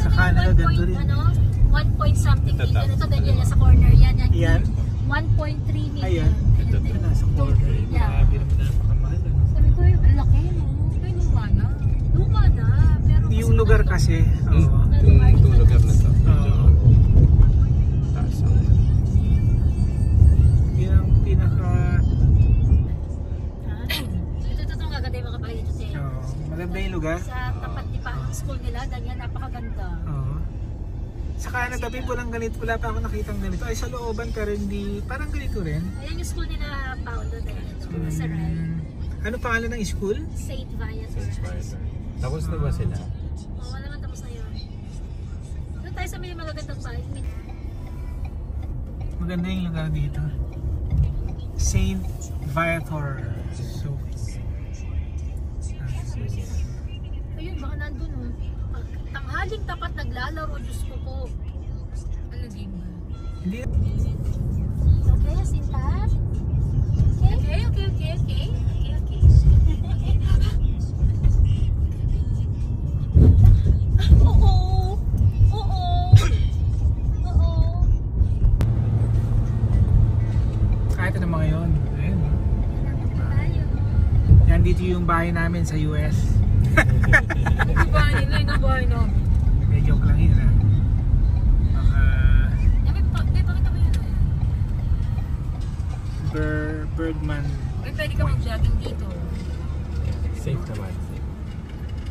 Sa Canada, ganito rin. 1 point something million. Ito din yan sa corner. Yan. 1.3 million. Ayan. Ito nasa corner. Grabe naman napakamahal. Sabi ko, ang laki, no? Ay, luma na. Luma na. Pero yung lugar kasi, Itong lugar na to. Taas ang yun ang pinaka... Ito maganda yung mga bahay dito siya. maganda yung lugar. Sa tapat ni pa school nila, dahil yan, napakaganda. Sa Canada, walang ganito. Wala pa ako nakitang ganito. Ay, sa looban pero hindi, parang ganito rin. Ayan yung school nila, Paolo, din. Sa Rai. Ano pangalan ng school? St. Viator. Tapos na ba sila? Oo, naman tapos na yun. Doon tayo sa may magagandang bahay. Maganda yung lugar dito. St. Viator. So, ayun, baka nandun oh. Tanghaling tapat naglalaro, Diyos ko po. Ano game ba? hindi. Okay, Sinta? Okay. Oo. Kahit ano mga yun. Ayun. Tayo. Yan dito yung bahay namin sa US. Yung bahay nila, yung bahay namin. May joke lang yun ha. Pakita mo yun. Birdman. Ay, pwede ka mag-jogging dito. Safe naman.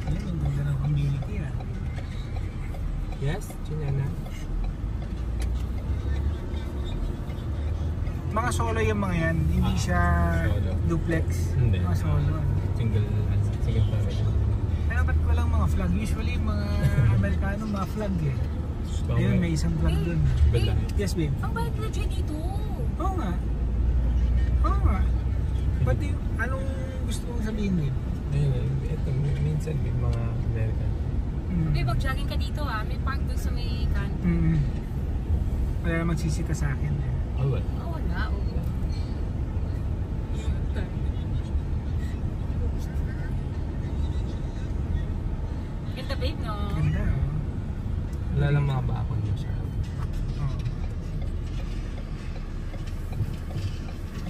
Ayun, ang ganda ng community ha. Yes, Chinana. Mga solo yung mga yan. Hindi siya Solo. duplex. Hindi. Mga solo. Single family. Kaya ba't walang mga flag? Usually mga Amerikano mga flag eh. Ayun, may isang flag dun. Bala. Yes, babe. Ang bayad na dyan dito. Oo nga. Ba't anong gusto mong sabihin, babe? Ayun, ito, minsan may mga American. May mag-jogging ka dito ah. May park dun sa may kanto. Wala magsisita sa akin eh. Oh, what? Oh, wala. Okay. Ganda babe, no? Ganda oh. Wala lang mga bakon mo siya. Oh.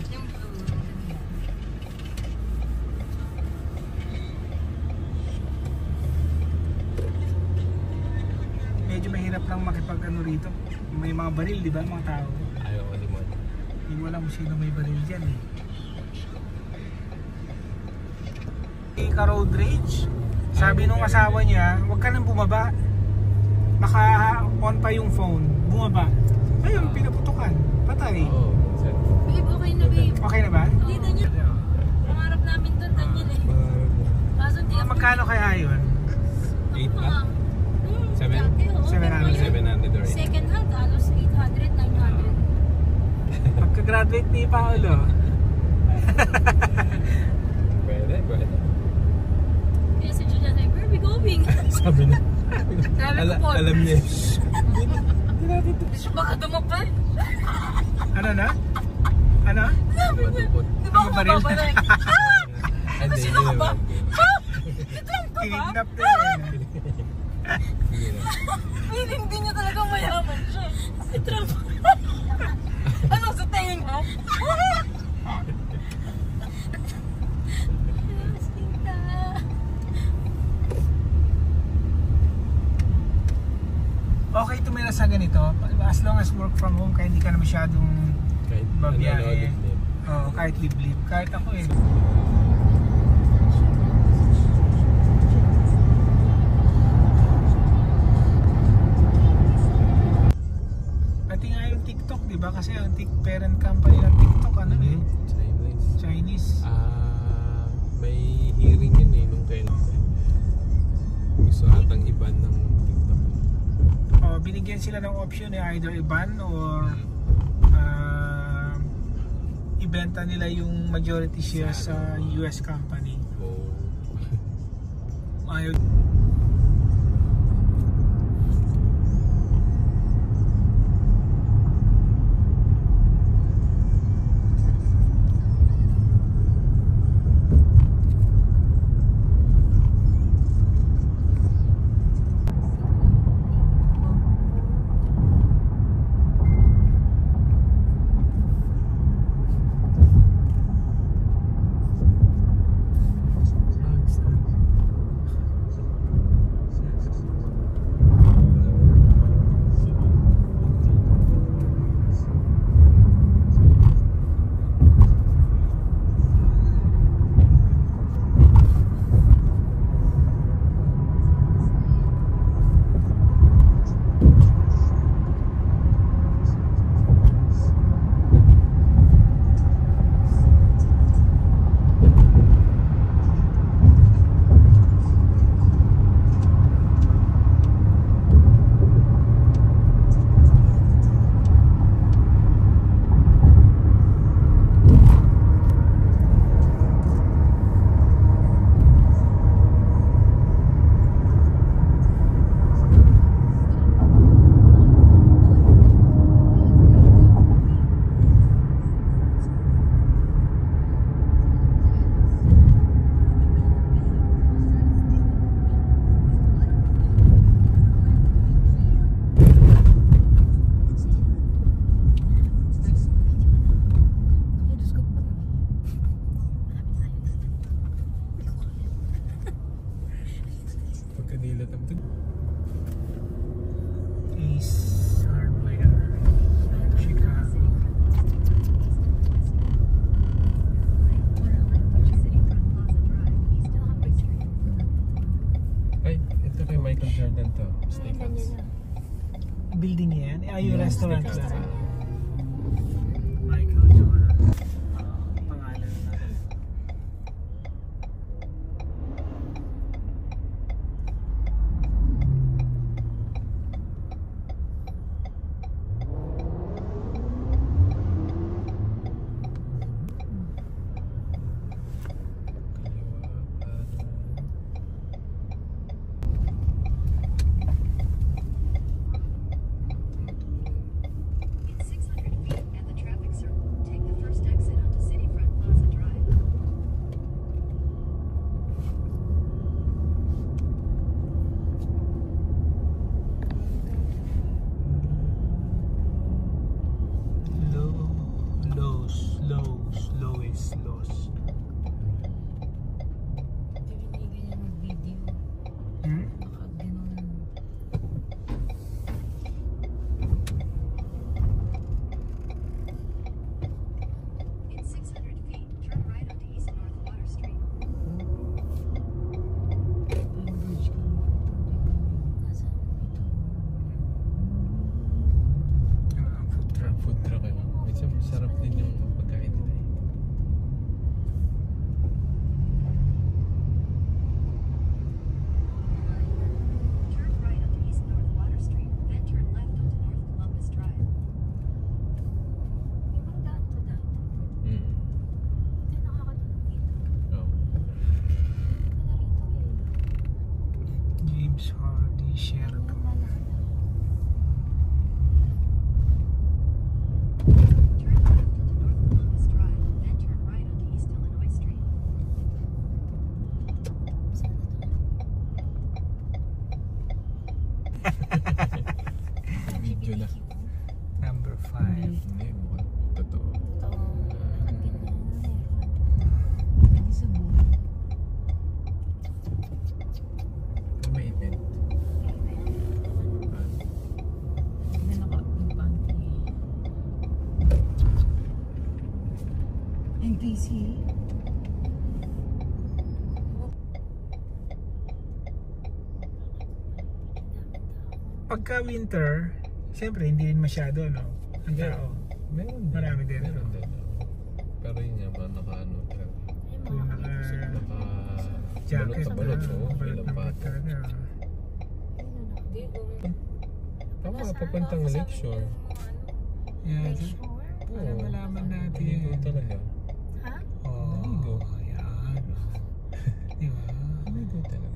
Yung blue. Medyo mahirap lang makipag ano rito. May mga baril, di ba? Mga tao. Ayaw ko limon. Hindi mo alam kung sino may baril dyan eh. Ka-road rage. Sabi nung asawa niya, huwag ka nang bumaba. Naka-on pa yung phone. Bumaba. Ayun, pinaputukan. Patay. Oo. Babe, okay na babe. Okay na ba? Dito niya. Pangarap namin doon, ganyan eh. Kaso hindi ako. Magkano kaya yun? 8 Mga, na? 7? dati, oo. 700. 700 or 8. Second hand, halos 800, 900. Pagka-graduate ni Paolo. Pwede. Kaya si Julia sabi, where are we going? Sabi na. Sabi ko po. Alam niya. Baka dumapal. Ano na? Ano? Sabi niya, di ba ako baril? mababarang? Sino ka ba? Trump ka ba? Tinignan na eh. Hindi niya talaga mayaman siya. Si Trump. Ano sa tingin mo? Okay tumira sa ganito. As long as work from home, kaya hindi ka na masyadong Kahit babiyahe. ano, Oo, kahit liblib. Kahit ako eh. Pati nga yung TikTok, di ba? Kasi ang parent company ng TikTok, ano eh? Chinese. May hearing yun eh nung kailan. Gusto atang iban ng TikTok. Binigyan sila ng option eh, either i-ban or ibenta nila yung majority shares sa US company. Oh. Ayaw. Ace Hardware, Chicago. Ay, ito kay Michael Jordan to. Steakhouse. Building niya yan? Yung restaurant Steakhouse. lang. Michael Jordan. Pangalan na. It's 600 feet at the traffic circle. Take the first exit onto Cityfront Plaza Drive. Lows. Tininigan niya mag-video. Hmm? Baka ganun. It's 600 feet. Turn right onto East North Water Street. Yung bridge ka. Nasa ito. Food truck. Food truck eh. Medyo masarap din yung pagkain nila eh. Turn right onto East North Water Street. Then turn left onto North Columbus Drive. May mga daan to daan. Hindi nakakadaan dito. Oh. Wala rito eh. James Hardy, Sheraton. Naglalakad ako. Turn left onto North Columbus Drive. Then turn right onto East Illinois Street. Saan na to? Video na. Number 5. Hindi, mukhang totoo. Ito. Ang ganda na meron. Hindi sa buhay. May event. Hindi naka-impante. NPC. Pagka winter, siyempre hindi rin masyado, no? Ang tao. Meron din. Marami din. Meron din. Pero yun nga, mga naka-ano talaga. Ay, Yung mga dito sila. Jacket Balot na balot, na, oo. balot Ilang na balot bata. talaga. Tama, papuntang Lakeshore. Yeah, Lakeshore? para malaman natin. Ligo talaga. Ha? Oh, Ligo. yan. Di ba? Ligo talaga.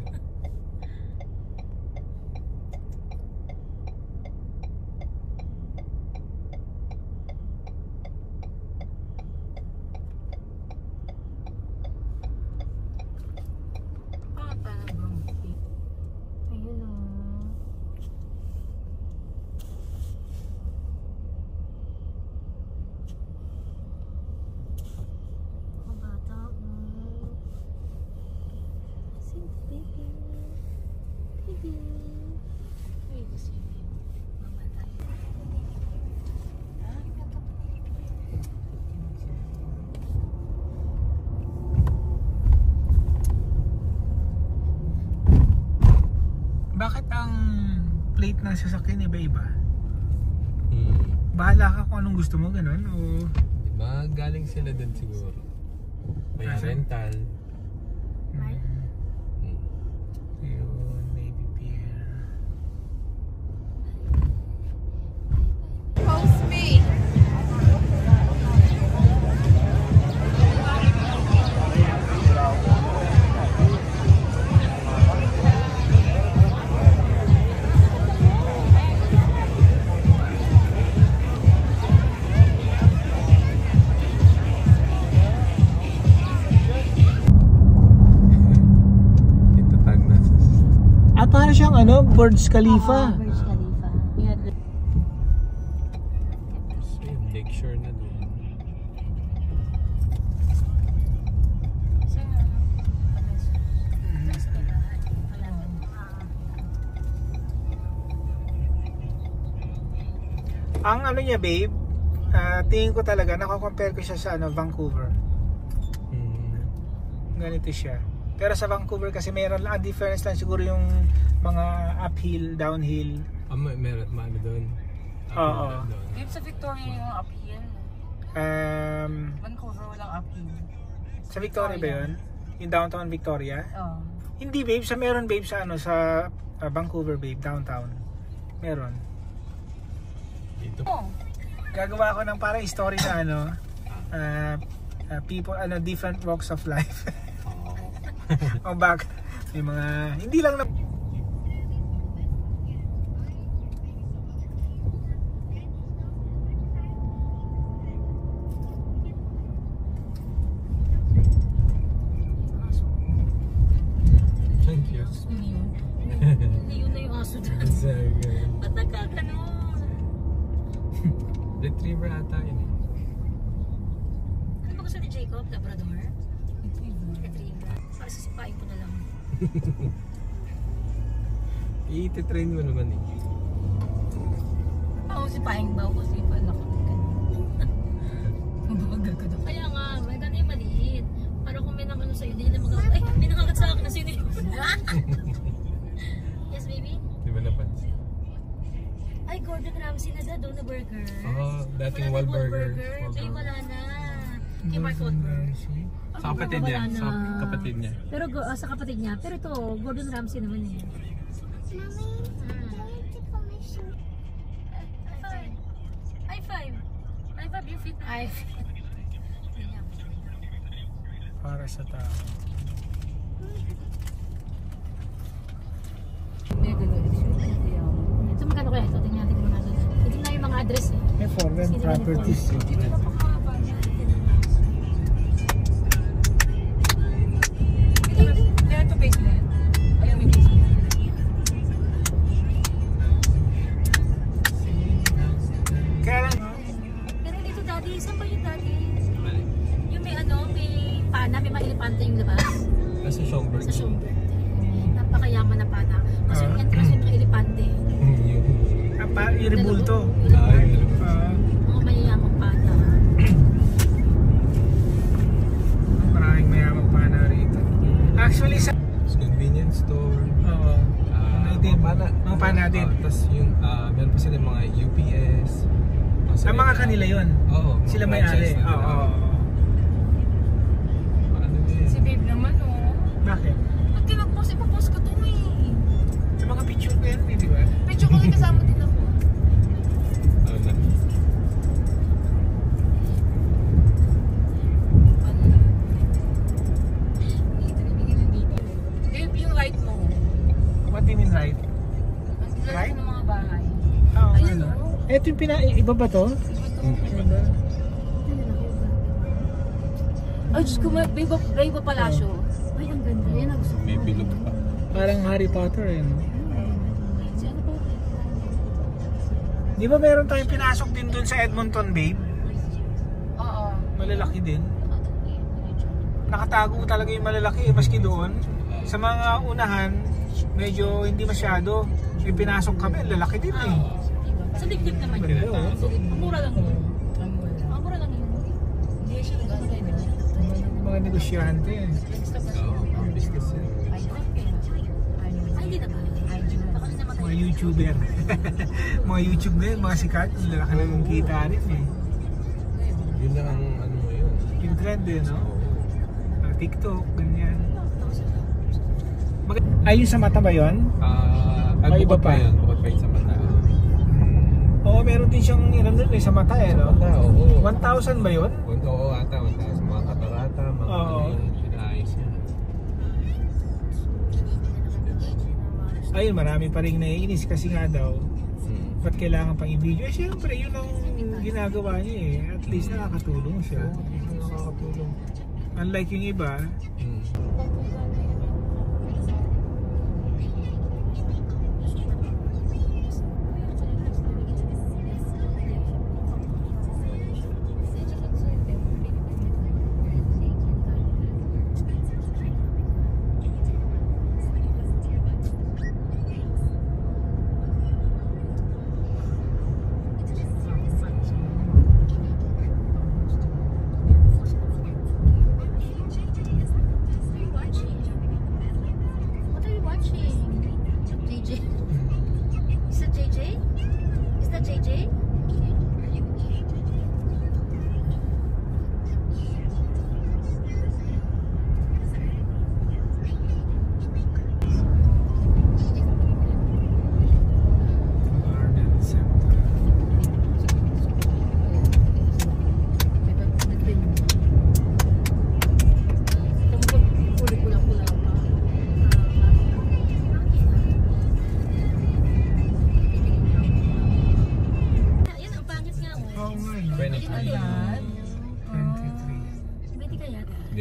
Bakit parang grumpy? Ayun o. Mga bata o. Sing baby. Baby. Ay, gusto yun. Mga bata. Ah, ito. Bakit ang plate ng sasakyan iba-iba? Hmm. Bahala ka kung anong gusto mo, ganun? O Diba, galing sila dun siguro. May Asan? rental. Right? Hmm. yun, Navy Pier. Post me. Itatag na sa Para siyang ano, Burj Khalifa. Burj Khalifa. Yung Ayun, Lakeshore na dun. Ang ano niya babe, tingin ko talaga, nakakompare ko siya sa Vancouver. Ganito siya. Pero sa Vancouver kasi meron lang, difference lang siguro yung mga uphill, downhill. Meron ano doon. Oo. Babe, sa Victoria yung uphill. Vancouver walang uphill. Sa Victoria ba yun? Yung downtown Victoria? Oo. Hindi babe, meron babe sa sa Vancouver babe, downtown. Meron. Dito. Oh. Gagawa ko ng parang story na people, different walks of life. O bak, may mga, hindi lang na Thank you. Yun na yung aso dyan. Ba't nagkaganon? Retriever ata yun eh. Ano ba gusto ni Jacob? Labrador? Retriever. Para sisipain ko na lang. I-train mo naman eh. Oo, si Paeng ba? Kasi pala ko. Mabagal ka daw. Kaya nga, maganda yung maliit. Para kung may nakano sa'yo, hindi na mag- Ay, may nakagat sa akin na sino yun? Yes, baby? Di ba napansin? Ay, Gordon Ramsay na doon na burger. Dating Wala na Wahlburger. Ay, wala na. Kay Mark Wahlberg. Sa kapatid niya. Wala na. Sa kapatid niya. Pero sa kapatid niya. Pero ito, Gordon Ramsay naman eh. I5 yung fit. para sa tao. So magkano kaya ito? Tingnan natin muna doon. Ito na yung mga address eh. May foreign properties. Dito napakahaba niya. Kaya ito basement. Ayan may basement. Kaya lang, Pero dito daddy, saan ba yung daddy? Yung may may pana, may mga elepante yung labas. Sa Schomburg. Sa Schomburg. Napakayaman na pana. Kasi yung entrance yung mga elepante. i-rebulto. Mga mayayamang pana. Maraming mayamang pana rito. Actually, sa Convenience store. Oo. Din. Mga pana din. Tapos yung, meron pa sila mga UPS. Ang mga kanila yun. Oo. Sila may-ari. Oo. Ano din. Si babe naman oh. Bakit? Pag kinag-post, ipapost ko to eh. Sa mga picture ko yan, di ba? Picture ko rin kasama din ako. Ano na? Babe, yung right mo. What do you mean right? Ang ganda Right? ng mga bahay. Oo. Ayun Ano? oh. Ito yung iba ba to? Ay, Diyos ko, Brave Palacio. Ay, ang ganda. Yan ang gusto ko. May bilog pa. Parang Harry Potter eh. No? Si ano ba? Di ba meron tayong pinasok din dun sa Edmonton, babe? Oo. Malalaki din. Nakatago talaga yung malalaki eh, maski doon. Sa mga unahan, medyo hindi masyado. Yung pinasok kami, lalaki din eh. Sa dibdib naman yun. Mura lang yun. Mura lang yun. Hindi siya nagkakay na. Mga negosyante eh. Oo, business yan. Ay, hindi naman. Baka na naman. Mga YouTuber. Mga YouTube na yun, mga sikat. Lalaki lang yung kita rin eh. Yun lang ang ano yun. Yung trend eh, no? TikTok, ganyan. Ayun sa mata ba yun? Ay, iba pa? Yan, bukod pa yun sa mata. Oo, meron din siyang ilan doon eh, sa mata eh, no? Mata, oo. 1,000 ba yun? Oo, ata. Sa mga katarata, mga Oo. ano yung pinaayos yan. Ayun, marami pa rin naiinis kasi nga daw, ba't kailangan pang i-video? Eh, syempre, yun ang ginagawa niya eh. At least nakakatulong siya. Nakakatulong. Unlike yung iba,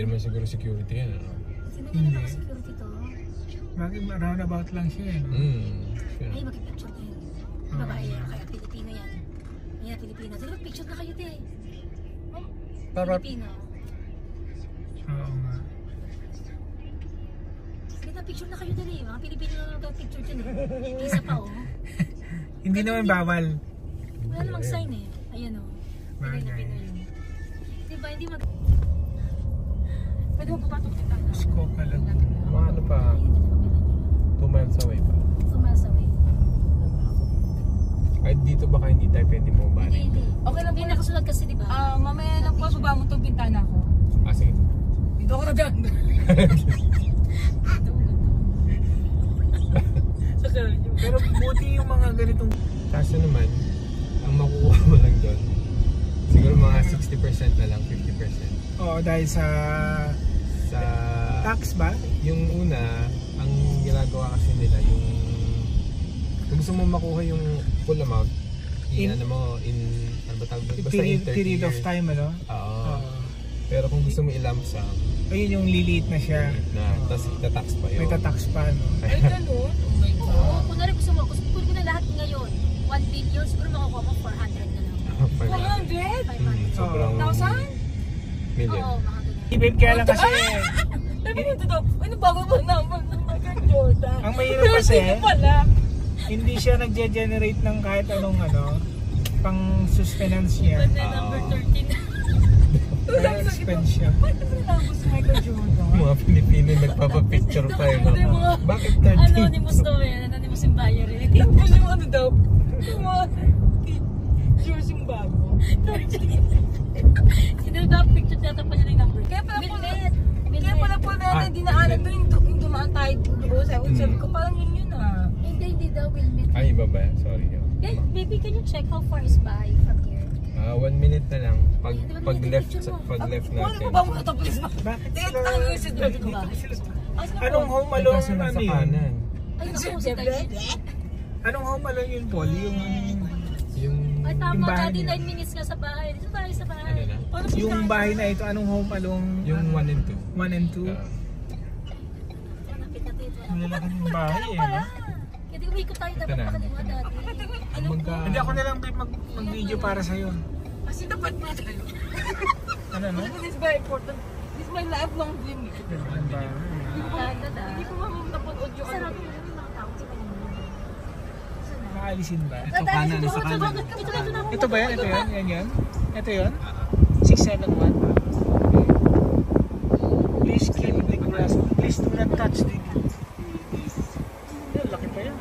Hindi naman siguro security yan. Ano? Sino ka na security to? Bakit roundabout lang siya eh. No? Ay, mag-picture tayo. Babae yan, kaya Pilipino yan. Yan, Pilipino. Sige, mag-picture na kayo, te. Pilipino. Oo nga. Sige na, picture na kayo dali. Mga Pilipino na mag-picture dyan eh. Isa pa, oh. Hindi naman bawal. Wala namang sign eh. Ayan, oh. Bagay. Pinoy. Diba, hindi mag... Pwede mo pupatok kita. Sko ka lang. Mga ano pa, 2 miles away pa. Sumasaway. Kahit dito baka hindi tayo pwede mo ba? Hindi. Okay lang po. Hindi nakasunod kasi, diba? Mamaya lang po, baba mo itong bintana ko. Ah, sige. Dito ako na dyan. Pero buti yung mga ganitong... Kaso naman, ang makukuha mo lang doon, siguro mga 60% na lang, 50%. Oo, dahil sa Sa tax ba? yung una, ang ginagawa kasi nila, yung kung gusto mo makuha yung full amount, ano mo, ano ba tawag doon? Basta in 30 Period of years. time, ano? Oo. Oo. Pero kung gusto mo i-lump sum, Ayun yung liliit na siya. tapos ita-tax pa yun. May tatax pa, no? Ay, ganun. Oh my God. Oo, kunwari gusto mo, gusto ko na lahat ngayon. 1 billion, siguro makukuha mo 400 na lang. 400? 500. Sobrang 1,000? million. Oo, mga ganun. Ibig kaya lang kasi, Sabi nito daw, ano bago ba naman ng Michael Jordan? ang mahirap kasi, Hindi pala. hindi siya nagge-generate ng kahit anong pang sustenance niya. But then number 13. Kaya expense siya. Bakit mo natapos si Michael Jordan? Mga Pilipino nagpapapicture pa yun. Hindi, mga Bakit 13? anonymous daw eh. Anonymous yung buyer eh. Tapos yung ano daw, yung mga teachers yung bago. Hindi daw picture tiyata pa niya yung number. Kaya pala po Millet. Kaya pala po natin dinaanan doon yung dumaan tayo doon. Sabi ko parang yun ah. Hindi daw Wilmit. Ay, iba ba? Sorry. Guys, baby, can you check how far is Bahay from here? 1 minute na lang. Pag left Picture mo. pag left Ano natin. ba ba muna ito please? Bakit Tingnan sila? tayo yung sidro ko ba? Anong home alone Kasi nasa ano yun? kanan. Ay, naku, si Tayo. Anong home alone yun, Paul? Yung Ay, Yung tama. bahay Daddy, niya. 9 minutes nga sa bahay. Sa bahay, sa bahay. ano na? Yung bahay na ito, anong home alone? Yung 1 and 1 and 2? 2. Malapit na dito. Malalakan yung bahay eh. No? Kaya di umikot tayo dapat na. makaliwa dati. Hindi ako na lang babe, mag-video para sa'yo. Kasi dapat na tayo. Ano no? This is very important. This is my lifelong dream. Ang bahay. Hindi ko napanood yung ano. Sarap yung mga tao sa kanila. Maalisin ba? Ito kanan, sa kanan. Ito ba yan? Ito yan? Yan? Ito yun? 671? Please keep the grass. Please do not touch the... Laki pa yan.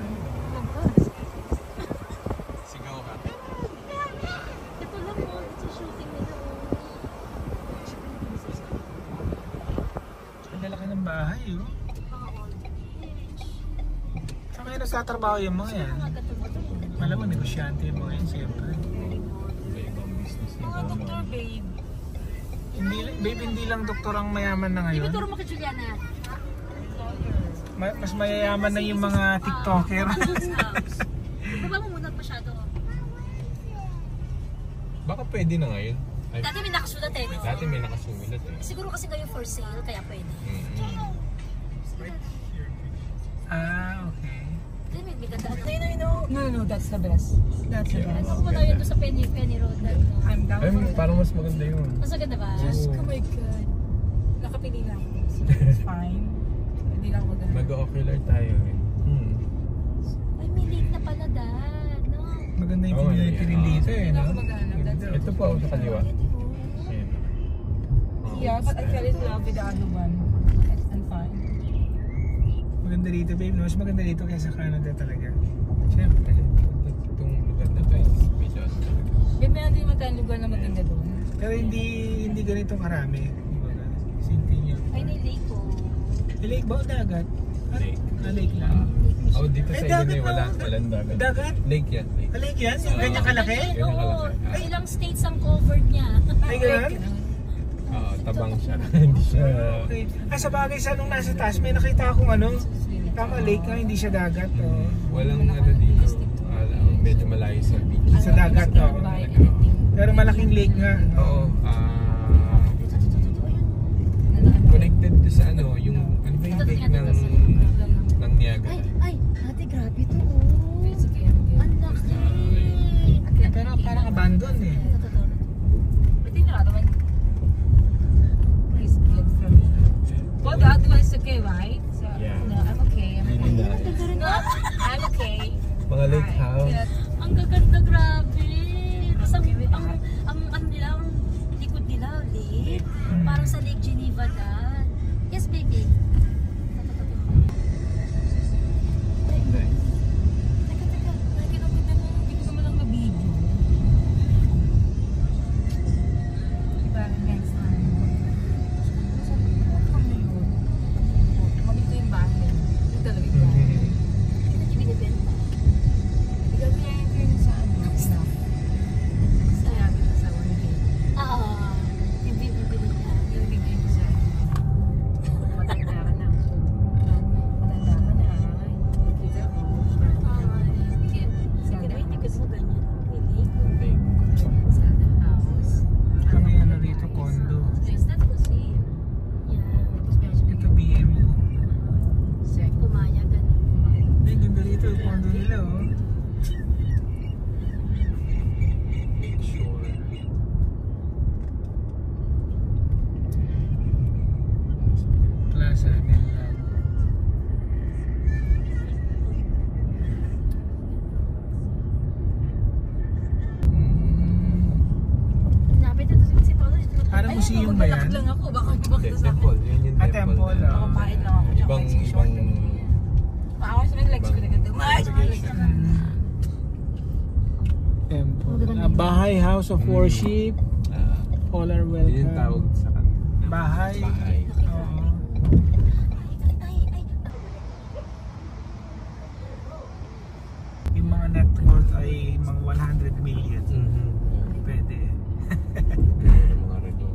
Sigaw ka. Ito lang mo, sa shooting nila. Ang lalaki ng bahay, oh. Saan kaya nagtatrabaho yung mga yan? Alam mo, negosyante yung mga yan, siyempre. Mga doktor babe. Hindi lang doktor ang mayaman na Di ba ngayon. turo mo kay Juliana? Mas mayayaman na yung mga TikToker. Baba mo muna masyado. Baka pwede na ngayon. Ay, Dati may nakasulat eh. No? dati may nakasulat eh. Siguro kasi ngayon for sale, kaya pwede. Okay. Hindi, may ganda. No, that's the best. That's the best. Ako muna yun doon sa Penny Road. I'm down Ay, for that. parang mas maganda yun. Mas maganda ba? Oh my God. Nakapili na ako. So it's fine. Hindi lang maganda. Mag-ocular tayo eh. Ay, may lake na pala, Dad. No? Maganda yung Oo, community rin yeah. dito eh, Hindi no? ako maghanap. That's it. Ito po sa kaliwa. Ayan. Yeah, but I fell in love with the other one. I'm fine. Maganda dito, babe. No? Mas maganda dito kaysa Canada talaga. Siyempre. Itong lugar na to is medyo ano talaga. Babe, meron din magkano lugar na maganda doon. Pero hindi ganito karami. Kumbaga, simple niya. Ay, may lake ko. Lake ba o dagat? Lake. Lake lang. Oh, dito sa Ay, inyo dagat eh, na. walang dagat. Dagat? Lake yan. Lake. Lake yan? Yung ganyan kalaki? Ganyan Oo, kalaki. ilang states ang covered niya. Ay, ganyan? Oo, tabang siya. Hindi siya... Okay. Sa bagay sa nung nasa taas, may nakita akong tama lake nga, hindi siya dagat. Oh. Walang ano dito. Medyo malayo sa beach. Sa dagat, oh. Pero malaking lake nga. Oo. connected to sa ano, yung ano ba yung lake ng Niagara? Ay, ate, grabe to. Oh. Ang laki. Pero parang abandon eh. I think the other one is good for me. Well, the other one is okay, right? So, Yeah. no, I'm okay. No, I'm okay. Mga lake house. Ang gaganda, grabe. Tapos ang nila, ang likod nila, lake. Parang sa Lake Geneva na. Yes, baby. Teka. Nakikita mo, hindi ko naman lang na-video. Parang guys, sabi ko, ano kami yun? Tumamit ko yung bahay. Yung talaga yung bahay. Hindi na binibenta. Gagawin ko yun sa ano, sa sinabi ko sa 1K. Hindi binibenta. Yung bigay ko sa matanda ka na. Matanda ka na. Kita ko. Hindi ko sa ganyan. Really? Lake. Sa house. Kami ano rito, condo. There's that kasi. Yeah. Ito BMO. Kumaya, ganun. Ay, ganda rito, condo nila oh. Lake shore. Plaza, ganda. Napit ito si Paolo. Parang museum ba yan? lang ako. Baka makita sa akin. Temple. Yun yung Ah, temple. temple, na- ah. Ako pahit lang ako. Ibang Maawa sa mga legs ko na ganda. congregation. Temple. Bahay, house of worship. All are Yun yung tawag welcome. sa kanila. Bahay. Bahay. Oo. Yung mga net worth ay mga 100 million. Pwede. Yung mga relo.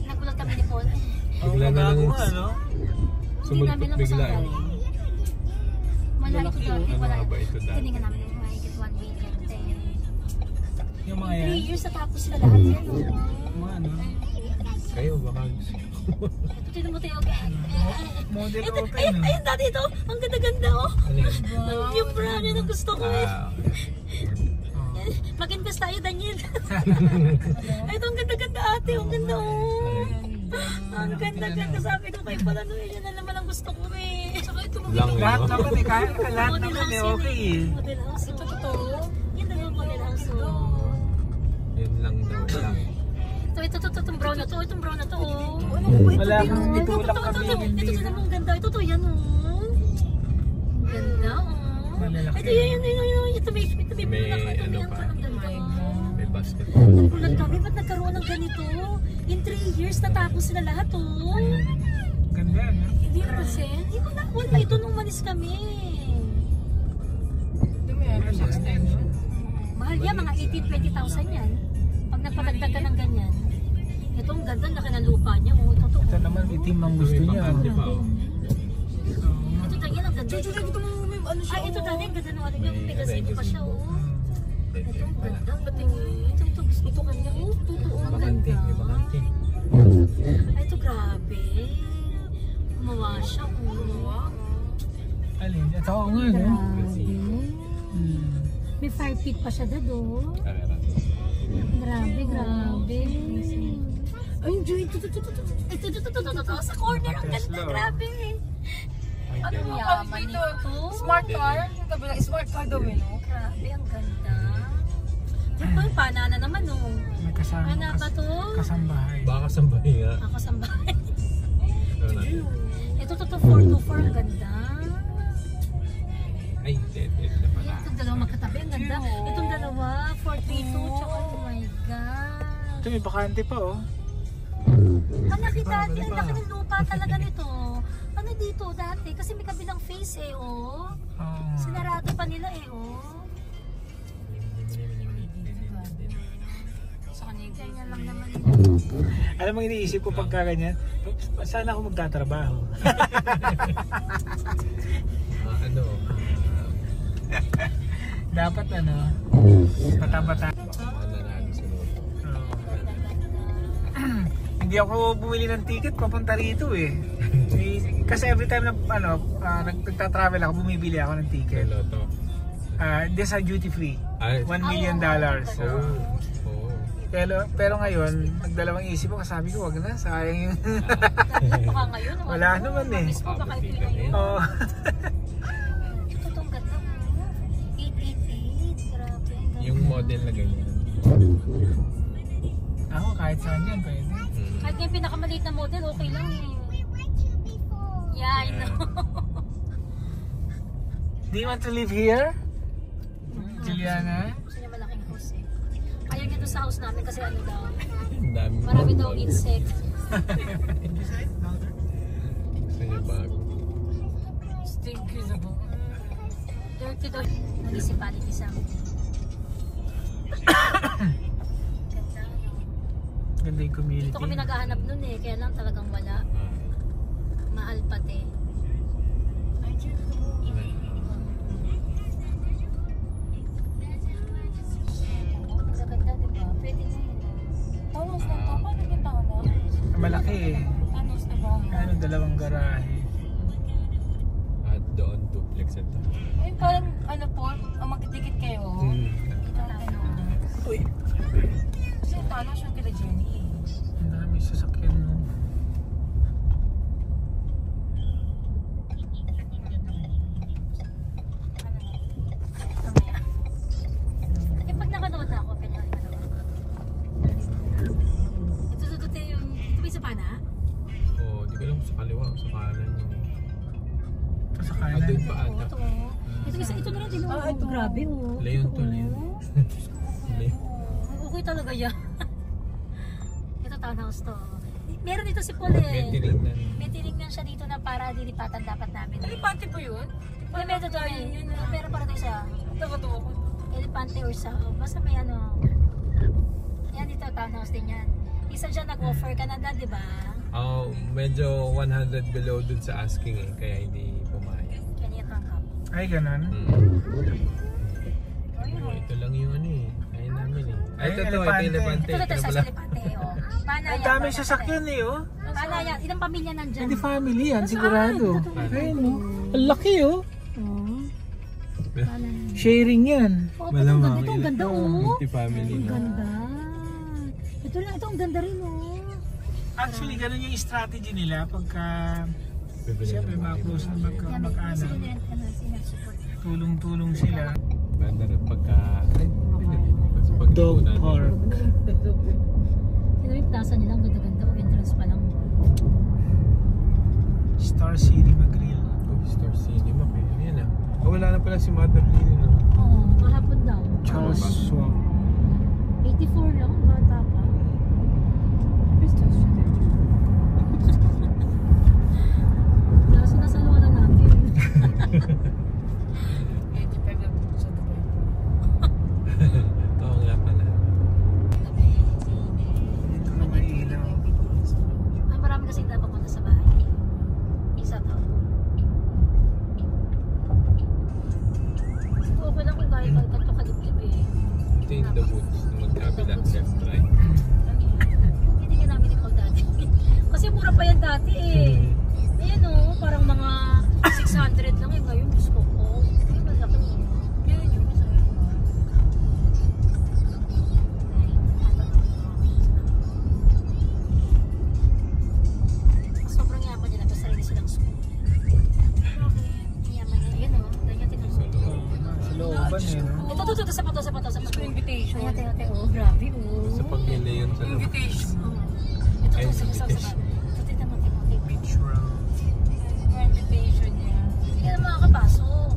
Nagulat kami ni Paul. Bigla na lang ano? sumulpot bigla eh. Wala ito dati. Ano Wala. nga ba ito dati? Tiningan namin yung mahigit 1 million. Yung mga yan? 3 years na tapos na lahat yan. Mga ano? Kayo baka gusto nyo. Ito tinan mo tayo. Okay. Model Ito, open ayun, ah. ayun dati ito. Ang ganda-ganda oh. Ano yun? Yung brand na gusto ko eh. Okay. Mag-invest tayo, Daniel. Ito ang ganda-ganda ate. Ang ganda oh. Ang ganda-ganda. Sabi ko kay Paul, ano yan na naman ang gusto ko eh. Saka ito Lang yun. Lahat naman eh, kahit lahat naman eh, okay eh. Model house. Ito totoo. Yan na yung model house. Yun lang daw lang. Itong brown na to. Itong brown na to. Wala kang itulak kami Ito din ang ganda. Ito yan oh. Ganda oh. Malalaki. Ito yun. Ito may May bulak. ano pa. Ang ganda. May basketball. Nagulat kami, ba't nagkaroon ng ganito? In 3 years, natapos sila lahat oh. Ganda yan, no? Hindi kasi, hindi ko na, wala ito nung manis kami. Mahal yan, mga 18-20,000 yan. Pag nagpadagdag ka ng ganyan. Ito ang ganda, laki ng lupa niya. Oh, ito. Ito naman itim ang gusto niya. Bakante pa oh. Ito dahil ang ganda. Ay, ito dahil ang ganda ng ano niya. May gazebo pa siya oh. Ito ang ganda, patingin. Ito gusto kanya. Oh, totoo ang Bakante, ganda. may bakante. Ay, ito grabe. Gumawa siya. Alin? Ito ako nga, no? May 5 feet pa siya dad oh. Grabe. Ay, Joy, ito. Sa corner, ang ganda, grabe. Ano mo kami dito? Smart car? Yung kabilang smart car daw eh, no? Grabe, ang ganda. Ito, panana naman oh. May kasama. Ano ba to? Kasambahay. Baka sambahay nga. Ako sambahay. Ito natin. Ito, 424, ang ganda. Ay, dead na pala. Itong dalawa magkatabi, ang ganda. Itong dalawa, 432, tsaka oh my God. Ito may bakante pa, oh. Ang laki dati, ang laki ng lupa talaga nito. Ano dito dati? Kasi may kabilang face eh, oh. Oo. Sinarado pa nila eh, oh. Sa kanila, ganyan lang naman. Alam mo, iniisip ko pagka ganyan, saan ako magtatrabaho? Ano? Dapat ano, bata-bata. Ano na sa loto. Hindi ako bumili ng ticket papunta rito eh. Kasi every time na nagta-travel ako, bumibili ako ng Sa ticket. loto. Hindi sa duty free. Ay. $1 million. Oo. Pero ngayon, nagdalawang isip ko, sabi ko, wag na, sayang yun. Baka ngayon, Wala naman eh. Mismo, baka ito ngayon. Oo. Ito tong ganda mo. 888, grabe. Yung model na ganyan. Ako, kahit saan yan, pwede. Kahit yung pinakamaliit na model, okay lang eh. Yeah, I know. Do you want to live here? Juliana? Gusto niya malaking house eh. Ayaw niya doon sa house namin kasi ano daw, Ang dami. marami daw insect. Gusto niya bago. Stinky na ba? Dirty daw. Municipality sa amin. Ganda yung community. Dito kami naghahanap nun eh, kaya lang talagang wala. Mahal pati. Magaganda diba? Pwede na yun. Tawas na to. Paano yung tawas? Malaki eh. Tawas na ba? Ano, dalawang garahe. At doon, duplex ito. Ay, parang ano po, magdikit kayo. Uy, Kasi yung tawas yung kila Jenny eh. ang dami sasakyan mo. Mamaya. Eh pag nakanood na ako, pwede ako manood. Ito yung, ito ba yung sapana? Oo, di ko alam kung sa kaliwa o sa kanan yun. Ito sa Ah, kanan. doon pa Oo, ata. ito. Ito na rin din. Ah, ito. Grabe oh. Leon to, Leon. Leon. Okay talaga yan. Ito townhouse to. Meron dito si Paul eh. May tinignan. May tinignan siya dito na para dilipatan dapat namin. Elepante po yun? May meron to eh. Meron para tayo siya. Tawa-tawa ko. Elepante or sa, basta may ano. Yan dito, townhouse din yan. Isa dyan nag-offer ka na di ba? Oh, medyo 100 below dun sa asking eh, kaya hindi pumayag. Kaya niya tangkap. Ay, ganun. Oh, ito lang yung ano eh. Ayun namin eh. Ay, ito to, ito Elepante. elepante. Ito Ito sa pala. elepante oh. Panaya. Ang dami sasakyan eh, oh. Panaya. Ilang pamilya nandyan? Hindi family yan, sigurado. Ayun, oh. Ang laki, oh. Sharing yan. Oh, malamang. Ito ang ganda oh. Multi-family Ang na. ganda. Ito lang, ito ang ganda rin oh. Actually, ganun yung strategy nila pagka Bibili siyempre ng mga close na Yan, may mag-anak. sila din sinasupport. Tulong-tulong sila. Banda rin pagka... Ay, pag Dog park. Sino yung plaza nila, ang ganda-ganda. O entrance pa lang. Star Cinema Grill. Oh, Star Cinema kayo. Ayan ah. Oh, wala na pala si Mother Lily, no? Oo, kahapon daw. Charles Schwab. 84 lang, bata pa. Kaso nasa luwa na natin. 85 lang po sa Dubai. Oo nga pala. Ito na may ilaw. Ay, marami kasi dapat punta sa bahay. Isa to. Siguro okay lang kung kaya ka kalip-lip eh. Take the woods. Magkabilang left, right. Hindi ka namin ikaw dati. Kasi mura pa yan dati eh. Ayan o, parang mga 600 lang eh. Ngayon, gusto ko. Ay, malaki mo. Yan yung masaya ko. Sobrang yaman nila. Basta rin silang school. Yaman nila. Ayan o. Ganyan tingnan mo. Sa looban eh, no? Ito, sa pato. Gusto ko invitation. Ayan, ate. Oh, grabe oh. Sa pag-nila yun sa loob. Invitation. Ito, Ay, sa invitation. Ito, tingnan mo. Beach round. Invitation niya. Hindi ka na makakapasok.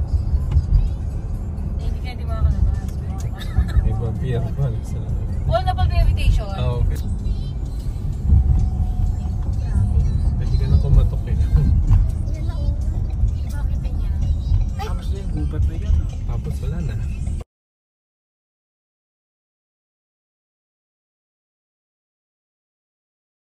Hindi kaya di makakalabas. May vampire pa. Sa... Wala na pag may invitation. Ah, okay. Grabe. Pwede ka na kumatok eh. Yan na oh. Bakit niya? Tapos na yung gubat na yun, no?